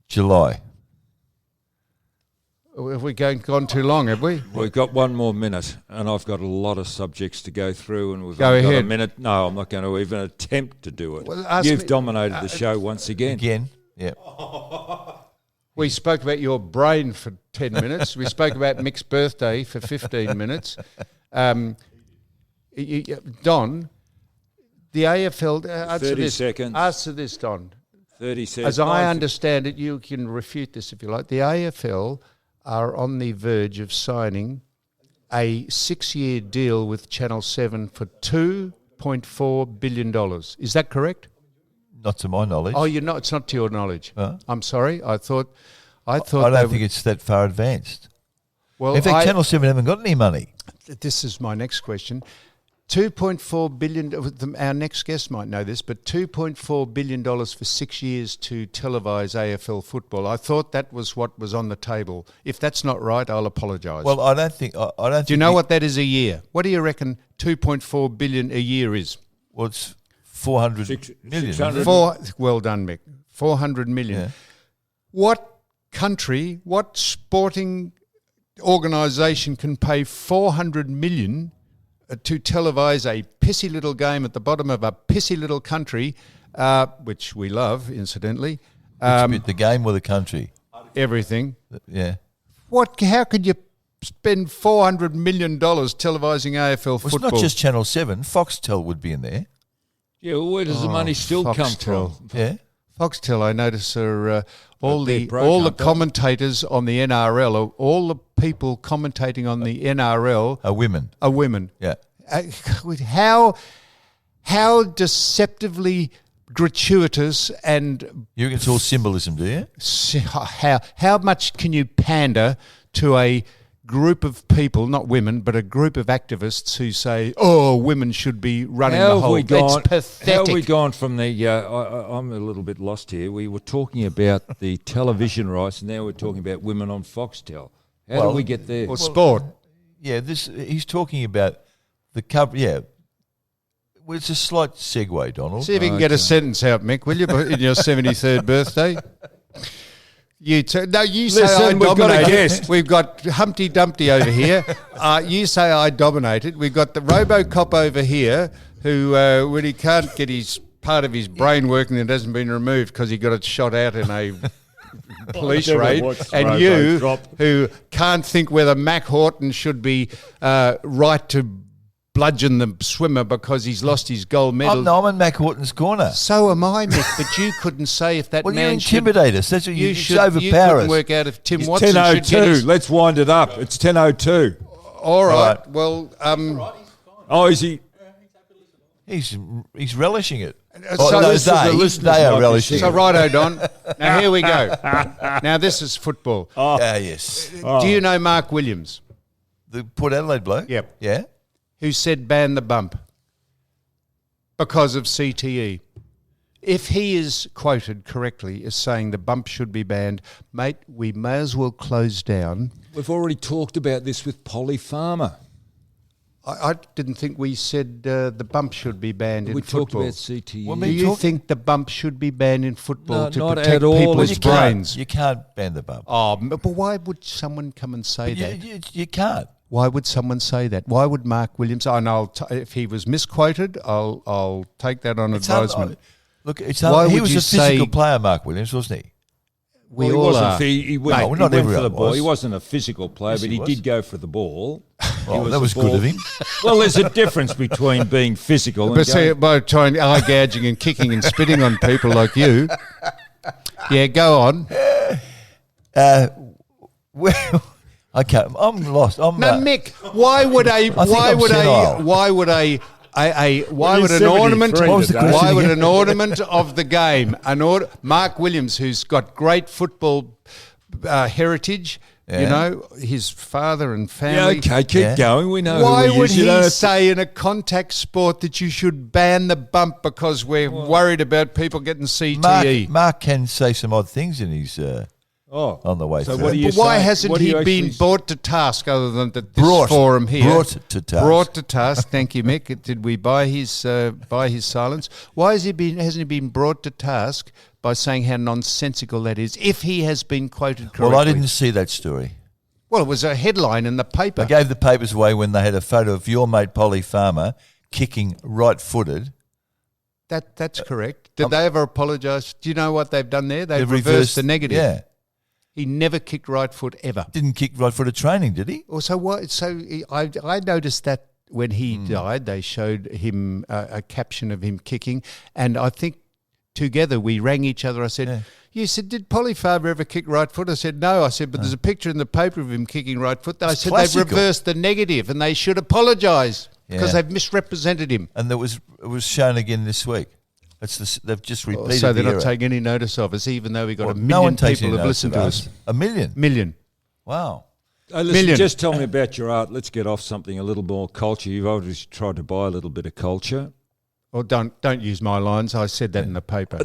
July. Have we gone too long, have we? We've got 1 more minute, and I've got a lot of subjects to go through, and we've Go only got ahead. a minute. No, I'm not going to even attempt to do it. Well, You've dominated the show once again. Again. Yeah. We spoke about your brain for 10 minutes. We spoke about Mick's birthday for 15 minutes. Don, the AFL... 30 seconds. Answer this, Don. 30 seconds. As I understand it, you can refute this if you like. The AFL are on the verge of signing a 6-year deal with Channel 7 for $2.4 billion. Is that correct? Not to my knowledge. Oh, you're not. It's not to your knowledge. Huh? I'm sorry. I thought. I don't think it's that far advanced. Well, In fact, Channel 7 haven't got any money. This is my next question. $2.4 billion. Our next guest might know this, but $2.4 billion for 6 years to televise AFL football. I thought that was what was on the table. If that's not right, I'll apologise. Well, I don't think. I don't. Do you know what that is a year? What do you reckon $2.4 billion a year is? Well, it's 400 million. 600. Well done, Mick. 400 million. Yeah. What country, what sporting organisation can pay 400 million to televise a pissy little game at the bottom of a pissy little country, which we love, incidentally? Which bit, the game or the country? Everything. Yeah. How could you spend $400 million televising AFL Well, football? it's not just Channel 7. Foxtel would be in there. Yeah, well, where does the money still come Foxtel. from? Yeah. Foxtel, I notice, are all they're the broke, aren't they? commentators on the NRL, all the people commentating on the NRL Are women. are women. Yeah. How deceptively gratuitous and You reckon it's all symbolism, do you? how much can you pander to a group of people, not women, but a group of activists who say, "Oh, women should be running the whole." It's pathetic. How have we gone from the? I'm a little bit lost here. We were talking about the television rights, and now we're talking about women on Foxtel. How do we get there? Or sport. Yeah, he's talking about the cover. Yeah, Well, it's a slight segue, Donald. See if you can get a sentence out, Mick, will you, in your 73rd birthday? You say I we've got a guest. We've got Humpty Dumpty over here. You say I dominated. We've got the RoboCop over here who really can't get his part of his brain working that hasn't been removed because he got it shot out in a police raid. And you, who can't think whether Mac Horton should be right to bludgeon the swimmer because he's lost his gold medal. I'm in Mac Horton's corner. So am I, Mick, but you couldn't say if that well, man you intimidate us. That's what you should overpower you couldn't us. work out if Tim It's Watson should get 10:02. Let's wind it up. It's 10:02. All right. Well, is he? He's relishing it. So they are relishing So it. righto, Don. Now here we go. Now this is football. Yes. Do you know Mark Williams? The Port Adelaide bloke? Yep. Yeah? Who said ban the bump because of CTE? If he is quoted correctly as saying the bump should be banned, mate, we may as well close down. We've already talked about this with Polly Farmer. I didn't think we said the bump should be banned in football. We talked about CTE. Well, Do you think the bump should be banned in football No, to not protect at all. people's you brains? You can't ban the bump. Oh, but why would someone come and say that? You can't. Why would someone say that? Why would Mark Williams? If he was misquoted, I'll take that on advisement. Look, he would was you a physical say- player, Mark Williams, wasn't he? We he all wasn't. are. He went, No, he not went for everyone the ball. was. He wasn't a physical player, Yes, but he he was. did go for the ball. Oh, that was good of him. Well, there's a difference between being physical and But see, by trying eye gouging and kicking and spitting on people like you. Yeah, go on. Well, okay, I'm lost. No, Mick. Why would an ornament? What was the question Why would again? an ornament of the game? Mark Williams, who's got great football heritage. Yeah. You know, his father and family. Yeah, okay, keep going. We know Why who he would is. You he don't have to- say in a contact sport that you should ban the bump because we're worried about people getting CTE? Mark can say some odd things in his on the way so through. what do you But why say? hasn't What do he you been actually- brought to task other than that this forum here? Brought to task. Brought to task. Thank you, Mick. Did we buy his silence? Why hasn't he been brought to task by saying how nonsensical that is? If he has been quoted correctly. Well, I didn't see that story. Well, it was a headline in the paper. I gave the papers away when they had a photo of your mate Polly Farmer kicking right-footed. That's correct. Did they ever apologise? Do you know what they've done there? They've They've reversed the negative. Yeah. He never kicked right foot ever. Didn't kick right-footed training, did he? Well, so what? So I noticed that when he died, they showed him a caption of him kicking, and I think together we rang each other. I said, "You said, did Polly Farmer ever kick right foot?" I said, "No." I said, "But there's a picture in the paper of him kicking right foot." I said, classical. "They've reversed the negative, and they should apologise because Yeah. they've misrepresented him." And it was shown again this week. They've just repeated So they're the not error. taking any notice of us, even though we got Well, a million no one takes people any who've notice listened of to us. us. A million? Million. Wow. Hey, listen, Million. just tell me about your art. Let's get off something a little more culture. You've obviously tried to buy a little bit of culture. Well, don't use my lines. I said that in the paper.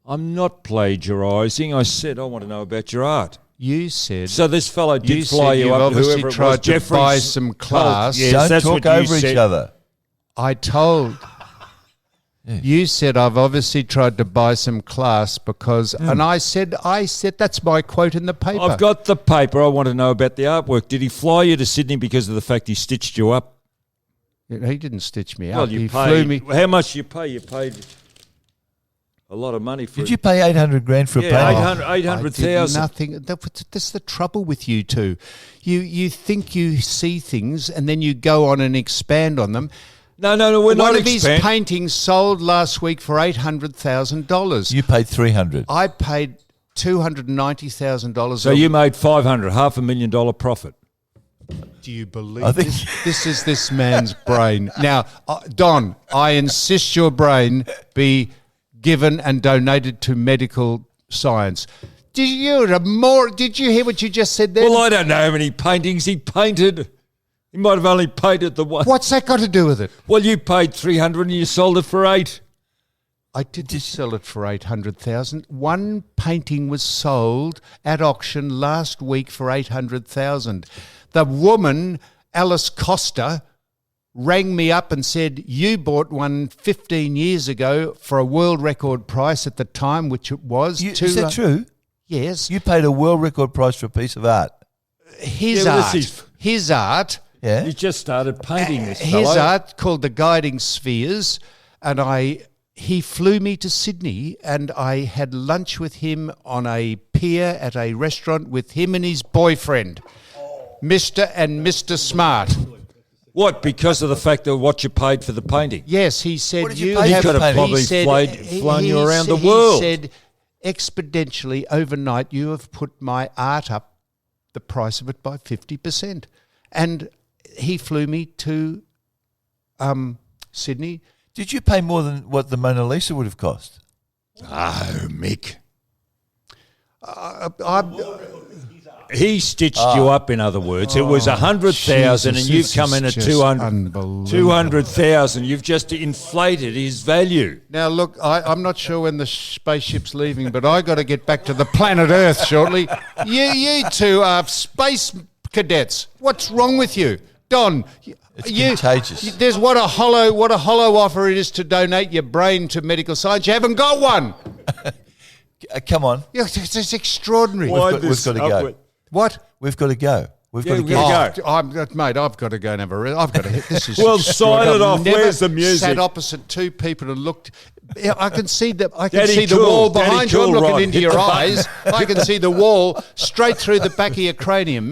I'm not plagiarising. I said I want to know about your art. You said. So this fellow You did fly said you you've up. obviously Whoever it tried was, to Jeffrey's buy some class. Yes, Don't that's talk what you over said. each other. I told. You said I've obviously tried to buy some class because, and I said that's my quote in the paper. I've got the paper. I want to know about the artwork. Did he fly you to Sydney because of the fact he stitched you up? He didn't stitch me Well, up. you He paid. flew me. How much you pay? You paid a lot of money for Did it. you pay $800,000 for a Yeah, painting? 800,000. Nothing. That's the trouble with you two. You think you see things and then you go on and expand on them. No, we're not One of his expand. paintings sold last week for $800,000. You paid $300,000. I paid $290,000. So you made $500,000, $500,000 profit. Do you believe I think- this is this man's brain? Now, Don, I insist your brain be given and donated to medical science. Did you hear what you just said there? Well, I don't know how many paintings he painted. He might have only painted the one. What's that got to do with it? Well, you paid $300,000 and you sold it for $800,000. I didn't sell it for $800,000. One painting was sold at auction last week for $800,000. The woman, Alice Costa, rang me up and said, you bought one 15 years ago for a world record price at the time, which it was. Is that true? Yes. You paid a world record price for a piece of art. His art. Yeah. You just started painting this His fellow. art called The Guiding Spheres, and he flew me to Sydney, and I had lunch with him on a pier at a restaurant with him and his boyfriend, Mr. and Mr. Smart. What? Because of the fact that what you paid for the painting? Yes, he said What did you you pay have for the painting? Probably flown you around the He world. said exponentially overnight you have put my art up the price of it by 50%. And he flew me to Sydney. Did you pay more than what the Mona Lisa would have cost? Oh, Mick. I He stitched you up, in other words. It was 100,000 and you've come in at 200,000. You've just inflated his value. Now, look, I'm not sure when the spaceship's leaving, but I got to get back to the planet Earth shortly. You two are space cadets. What's wrong with you? Don, It's contagious. There's what a hollow offer it is to donate your brain to medical science. You haven't got one. Come on. Yeah, it's extraordinary. We've got to go. What? We've got to go. We've got to we've go. gotta go. Mate, I've got to go and have a rest. I've got to hit. This is Well, sign it off. I've never Where's the music? Sat opposite two people and looked. Yeah, I can see the Daddy the cool, wall Daddy behind you. I'm cool, looking Rod. into Hit your the button. eyes. I can see the wall straight through the back of your cranium.